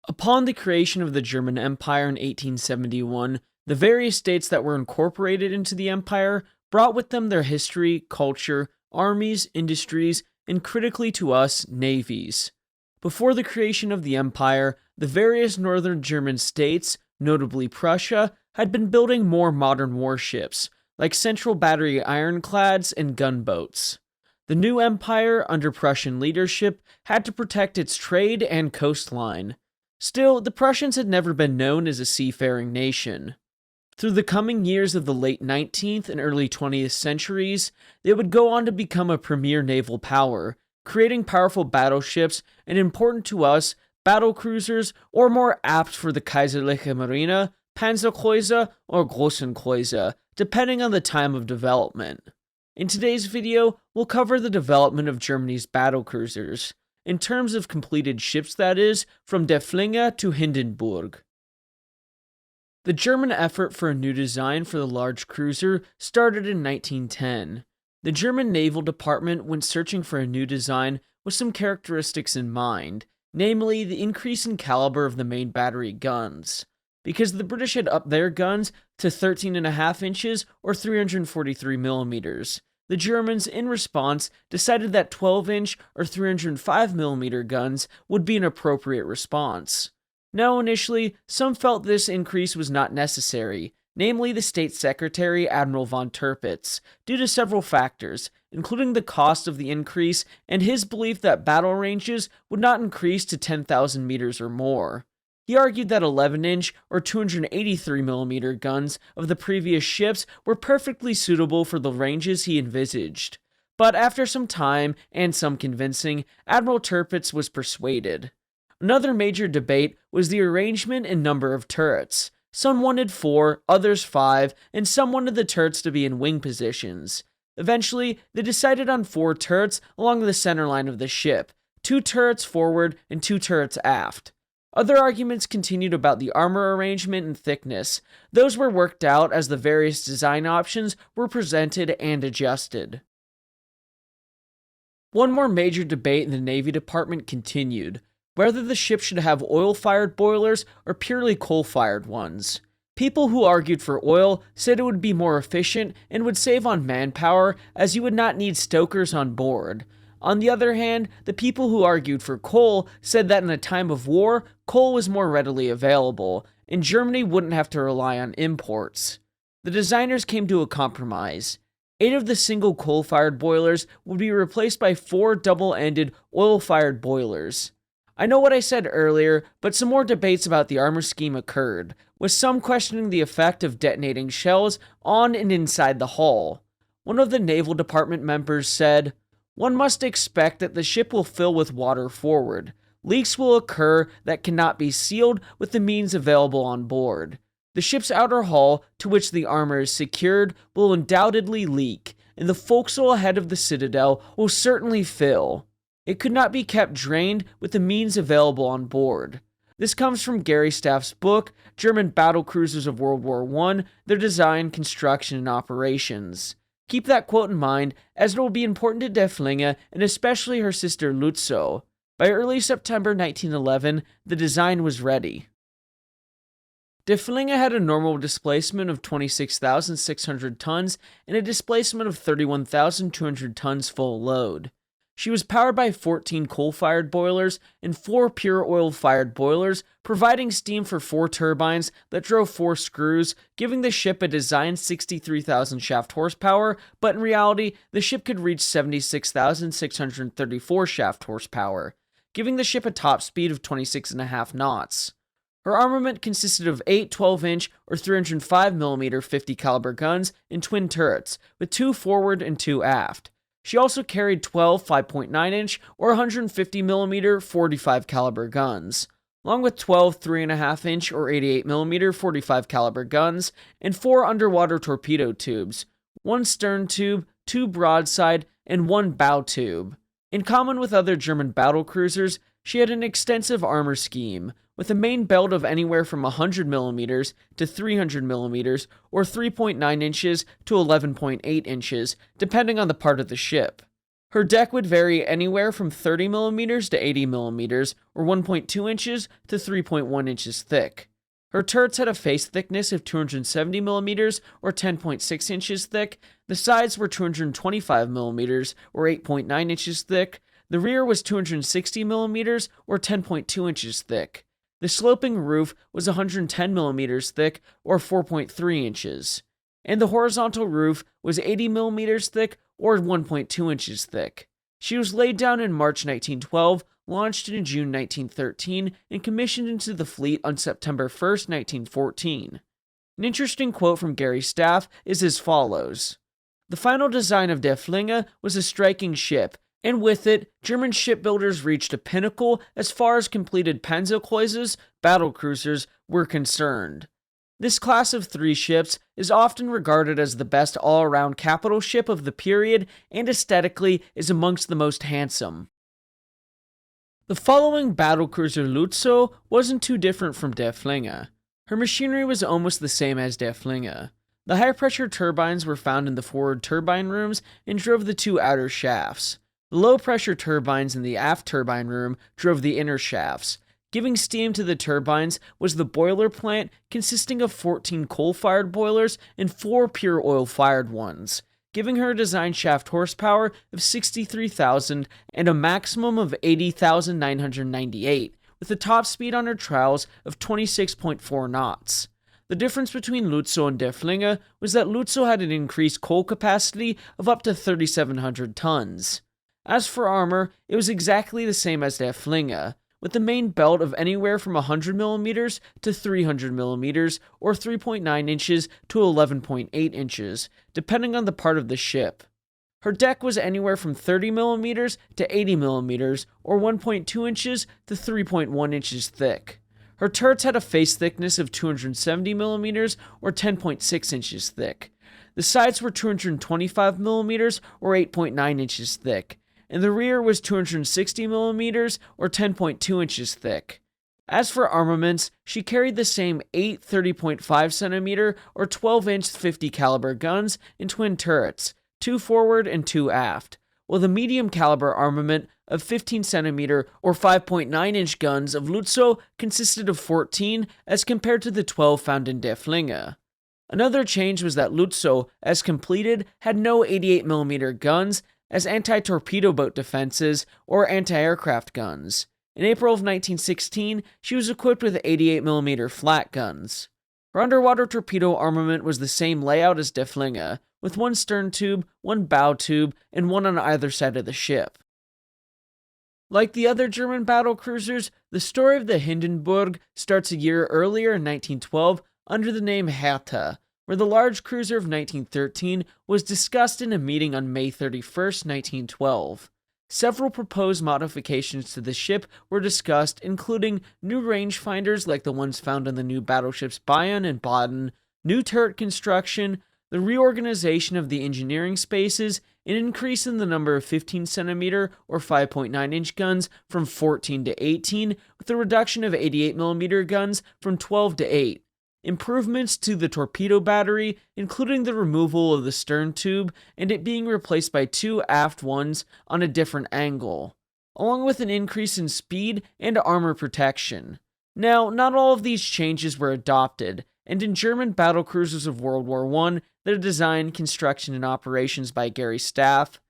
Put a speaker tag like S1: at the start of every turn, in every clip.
S1: Upon the creation of the German Empire in 1871, the various states that were incorporated into the empire brought with them their history, culture, armies, industries, and critically to us, navies. Before the creation of the empire, the various northern German states, notably Prussia, had been building more modern warships, like central battery ironclads and gunboats. The new empire, under Prussian leadership, had to protect its trade and coastline. Still, the Prussians had never been known as a seafaring nation. Through the coming years of the late 19th and early 20th centuries, they would go on to become a premier naval power, creating powerful battleships and, important to us, battlecruisers, or more apt for the Kaiserliche Marine, Panzerkreuzer or Großen Kreuzer, depending on the time of development. In today's video, we'll cover the development of Germany's battlecruisers, in terms of completed ships that is, from Derfflinger to Hindenburg. The German effort for a new design for the large cruiser started in 1910. The German Naval Department went searching for a new design with some characteristics in mind, namely the increase in caliber of the main battery guns. Because the British had upped their guns to 13.5 inches or 343 millimeters. The Germans, in response, decided that 12-inch or 305mm guns would be an appropriate response. Now, initially, some felt this increase was not necessary, namely the State Secretary Admiral von Tirpitz, due to several factors, including the cost of the increase and his belief that battle ranges would not increase to 10,000 meters or more. He argued that 11-inch or 283mm guns of the previous ships were perfectly suitable for the ranges he envisaged. But after some time and some convincing, Admiral Tirpitz was persuaded. Another major debate was the arrangement and number of turrets. Some wanted 4, others 5, and some wanted the turrets to be in wing positions. Eventually, they decided on 4 turrets along the center line of the ship, 2 turrets forward and 2 turrets aft. Other arguments continued about the armor arrangement and thickness. Those were worked out as the various design options were presented and adjusted. One more major debate in the Navy Department continued, whether the ship should have oil-fired boilers or purely coal-fired ones. People who argued for oil said it would be more efficient and would save on manpower as you would not need stokers on board. On the other hand, the people who argued for coal said that in a time of war, coal was more readily available, and Germany wouldn't have to rely on imports. The designers came to a compromise. 8 of the single coal-fired boilers would be replaced by 4 double-ended oil-fired boilers. I know what I said earlier, but some more debates about the armor scheme occurred, with some questioning the effect of detonating shells on and inside the hull. One of the Naval Department members said, "One must expect that the ship will fill with water forward. Leaks will occur that cannot be sealed with the means available on board. The ship's outer hull, to which the armor is secured, will undoubtedly leak, and the forecastle ahead of the citadel will certainly fill. It could not be kept drained with the means available on board." This comes from Gary Staff's book, German Battlecruisers of World War I, Their Design, Construction, and Operations. Keep that quote in mind, as it will be important to Derfflinger and especially her sister Lutzow. By early September 1911, the design was ready. Derfflinger had a normal displacement of 26,600 tons and a displacement of 31,200 tons full load. She was powered by 14 coal-fired boilers and 4 pure oil-fired boilers, providing steam for 4 turbines that drove 4 screws, giving the ship a designed 63,000 shaft horsepower, but in reality, the ship could reach 76,634 shaft horsepower, giving the ship a top speed of 26.5 knots. Her armament consisted of 8 12-inch or 305mm 50 caliber guns and twin turrets, with 2 forward and 2 aft. She also carried 12 5.9-inch or 150mm 45 caliber guns, along with 12 3.5-inch or 88mm 45 caliber guns and 4 underwater torpedo tubes, 1 stern tube, 2 broadside, and 1 bow tube. In common with other German battlecruisers, she had an extensive armor scheme, with a main belt of anywhere from 100mm to 300mm or 3.9 inches to 11.8 inches, depending on the part of the ship. Her deck would vary anywhere from 30mm to 80mm, or 1.2 inches to 3.1 inches thick. Her turrets had a face thickness of 270mm, or 10.6 inches thick. The sides were 225mm, or 8.9 inches thick. The rear was 260mm, or 10.2 inches thick. The sloping roof was 110mm thick, or 4.3 inches. And the horizontal roof was 80mm thick, or 1.2 inches thick. She was laid down in March 1912, launched in June 1913, and commissioned into the fleet on September 1st, 1914. An interesting quote from Gary's staff is as follows: "The final design of Derfflinger was a striking ship, and with it, German shipbuilders reached a pinnacle as far as completed Panzerkreuzers, battlecruisers, were concerned. This class of 3 ships is often regarded as the best all-around capital ship of the period, and aesthetically is amongst the most handsome." The following battlecruiser Lutzow wasn't too different from Derfflinger. Her machinery was almost the same as Derfflinger. The high-pressure turbines were found in the forward turbine rooms and drove the 2 outer shafts. The low-pressure turbines in the aft turbine room drove the inner shafts. Giving steam to the turbines was the boiler plant, consisting of 14 coal-fired boilers and 4 pure oil-fired ones, giving her a design shaft horsepower of 63,000 and a maximum of 80,998, with a top speed on her trials of 26.4 knots. The difference between Lutzow and Derfflinger was that Lutzow had an increased coal capacity of up to 3,700 tons. As for armor, it was exactly the same as Derfflinger, with the main belt of anywhere from 100mm to 300mm, or 3.9 inches to 11.8 inches, depending on the part of the ship. Her deck was anywhere from 30mm to 80mm, or 1.2 inches to 3.1 inches thick. Her turrets had a face thickness of 270mm, or 10.6 inches thick. The sides were 225mm, or 8.9 inches thick, and the rear was 260mm, or 10.2 inches thick. As for armaments, she carried the same 8 30.5cm, or 12-inch 50 caliber guns in twin turrets, 2 forward and 2 aft, while the medium caliber armament of 15cm, or 5.9-inch guns of Lutzow consisted of 14 as compared to the 12 found in Derfflinger. Another change was that Lutzow, as completed, had no 88mm guns as anti-torpedo boat defenses or anti-aircraft guns. In April of 1916, she was equipped with 88mm flat guns. Her underwater torpedo armament was the same layout as Derfflinger, with 1 stern tube, 1 bow tube, and 1 on either side of the ship. Like the other German battlecruisers, the story of the Hindenburg starts a year earlier in 1912 under the name Hertha, where the large cruiser of 1913 was discussed in a meeting on May 31st, 1912. Several proposed modifications to the ship were discussed, including new rangefinders like the ones found on the new battleships Bayern and Baden, new turret construction, the reorganization of the engineering spaces, an increase in the number of 15cm or 5.9-inch guns from 14 to 18, with a reduction of 88mm guns from 12 to 8. Improvements to the torpedo battery, including the removal of the stern tube and it being replaced by 2 aft ones on a different angle, along with an increase in speed and armor protection. Now, not all of these changes were adopted, and in German battlecruisers of World War I, their design, construction, and operations by Gary's staff,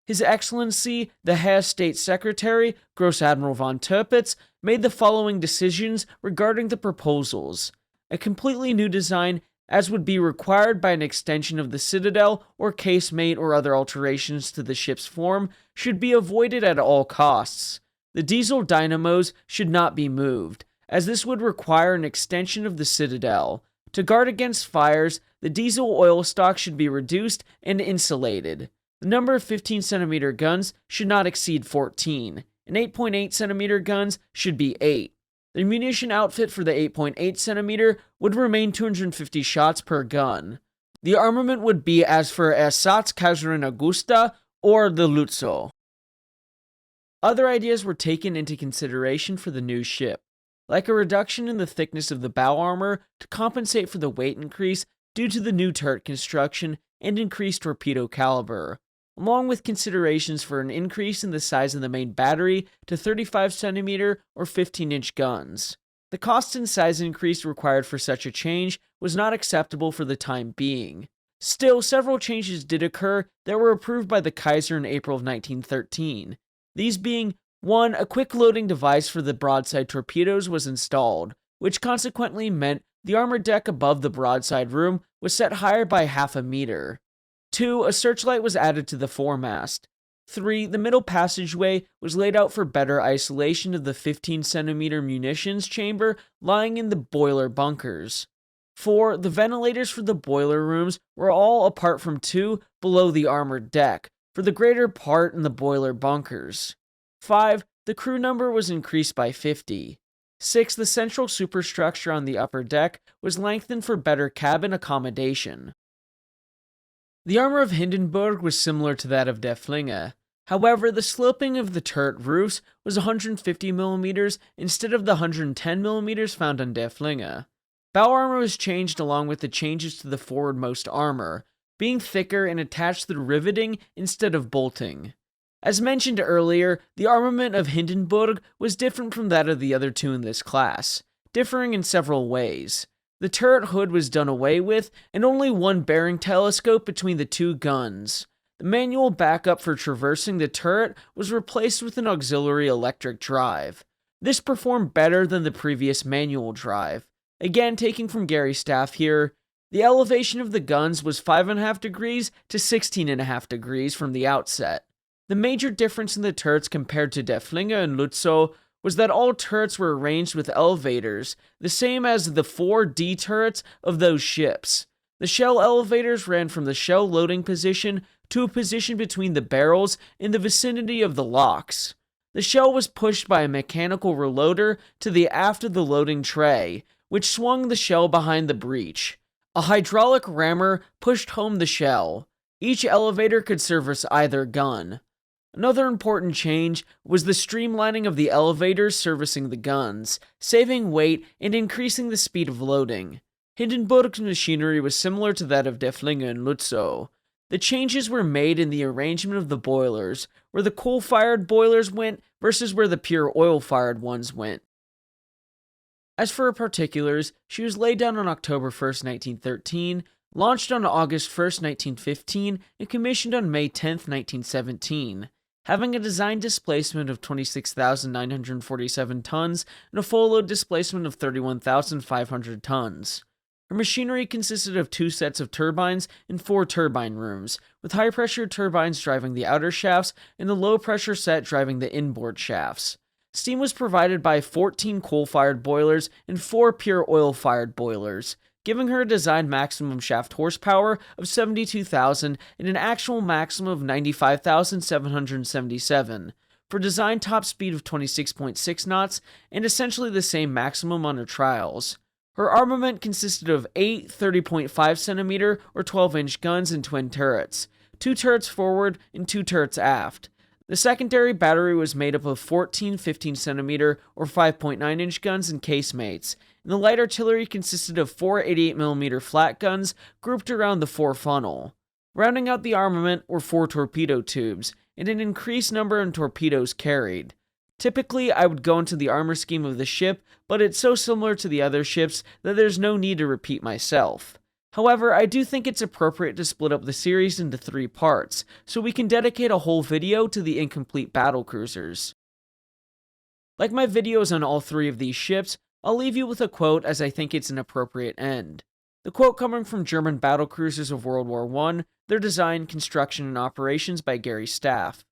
S1: His Excellency, the Herr State Secretary, Gross Admiral von Tirpitz, made the following decisions regarding the proposals. A completely new design, as would be required by an extension of the citadel or casemate or other alterations to the ship's form, should be avoided at all costs. The diesel dynamos should not be moved, as this would require an extension of the citadel. To guard against fires, the diesel oil stock should be reduced and insulated. The number of 15cm guns should not exceed 14, and 8.8cm guns should be 8. The munition outfit for the 8.8cm would remain 250 shots per gun. The armament would be as for Ersatz-Kaiserin Augusta or the Lutzow. Other ideas were taken into consideration for the new ship, like a reduction in the thickness of the bow armor to compensate for the weight increase due to the new turret construction and increased torpedo caliber, along with considerations for an increase in the size of the main battery to 35cm or 15-inch guns. The cost and size increase required for such a change was not acceptable for the time being. Still, several changes did occur that were approved by the Kaiser in April of 1913. These being, 1. A quick loading device for the broadside torpedoes was installed, which consequently meant the armor deck above the broadside room was set higher by half a meter. 2. A searchlight was added to the foremast. 3. The middle passageway was laid out for better isolation of the 15cm munitions chamber lying in the boiler bunkers. 4. The ventilators for the boiler rooms were all apart from 2 below the armored deck, for the greater part in the boiler bunkers. 5. The crew number was increased by 50. 6. The central superstructure on the upper deck was lengthened for better cabin accommodation. The armor of Hindenburg was similar to that of Derfflinger. However, the sloping of the turret roofs was 150mm instead of the 110mm found on Derfflinger. Bow armor was changed along with the changes to the forwardmost armor, being thicker and attached through riveting instead of bolting. As mentioned earlier, the armament of Hindenburg was different from that of the other two in this class, differing in several ways. The turret hood was done away with, and only one bearing telescope between the two guns. The manual backup for traversing the turret was replaced with an auxiliary electric drive. This performed better than the previous manual drive. Again, taking from Gary's staff here, the elevation of the guns was 5.5 degrees to 16.5 degrees from the outset. The major difference in the turrets compared to Derfflinger and Lutzow was that all turrets were arranged with elevators, the same as the 4 D turrets of those ships. The shell elevators ran from the shell loading position to a position between the barrels in the vicinity of the locks. The shell was pushed by a mechanical reloader to the aft of the loading tray, which swung the shell behind the breech. A hydraulic rammer pushed home the shell. Each elevator could service either gun. Another important change was the streamlining of the elevators servicing the guns, saving weight and increasing the speed of loading. Hindenburg's machinery was similar to that of Derfflinger and Lutzow. The changes were made in the arrangement of the boilers, where the coal-fired boilers went versus where the pure oil-fired ones went. As for her particulars, she was laid down on October 1st, 1913, launched on August 1st, 1915, and commissioned on May 10th, 1917. Having a design displacement of 26,947 tons and a full load displacement of 31,500 tons. Her machinery consisted of 2 sets of turbines and 4 turbine rooms, with high-pressure turbines driving the outer shafts and the low-pressure set driving the inboard shafts. Steam was provided by 14 coal-fired boilers and 4 pure oil-fired boilers, giving her a design maximum shaft horsepower of 72,000 and an actual maximum of 95,777, for design top speed of 26.6 knots and essentially the same maximum on her trials. Her armament consisted of 8 30.5cm or 12-inch guns and twin turrets, 2 turrets forward and 2 turrets aft. The secondary battery was made up of 14 15cm or 5.9-inch guns and casemates, and the light artillery consisted of 4 88mm flat guns grouped around the forefunnel. Rounding out the armament were 4 torpedo tubes, and an increased number of torpedoes carried. Typically, I would go into the armor scheme of the ship, but it's so similar to the other ships that there's no need to repeat myself. However, I do think it's appropriate to split up the series into 3 parts, so we can dedicate a whole video to the incomplete battlecruisers. Like my videos on all 3 of these ships, I'll leave you with a quote as I think it's an appropriate end. The quote coming from German battlecruisers of World War I, their design, construction, and operations by Gary's staff.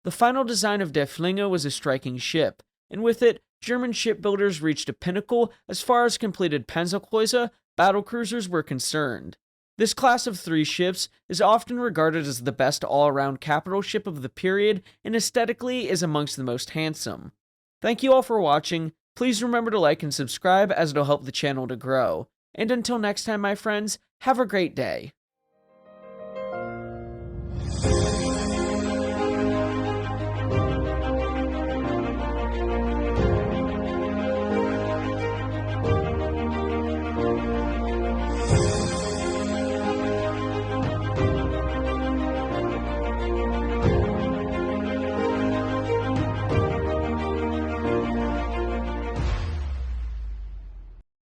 S1: The final design of Derfflinger was a striking ship, and with it, German shipbuilders reached a pinnacle as far as completed Panzerkreuzer battlecruisers were concerned. This class of 3 ships is often regarded as the best all-around capital ship of the period and aesthetically is amongst the most handsome. Thank you all for watching. Please remember to like and subscribe as it'll help the channel to grow. And until next time, my friends, have a great day.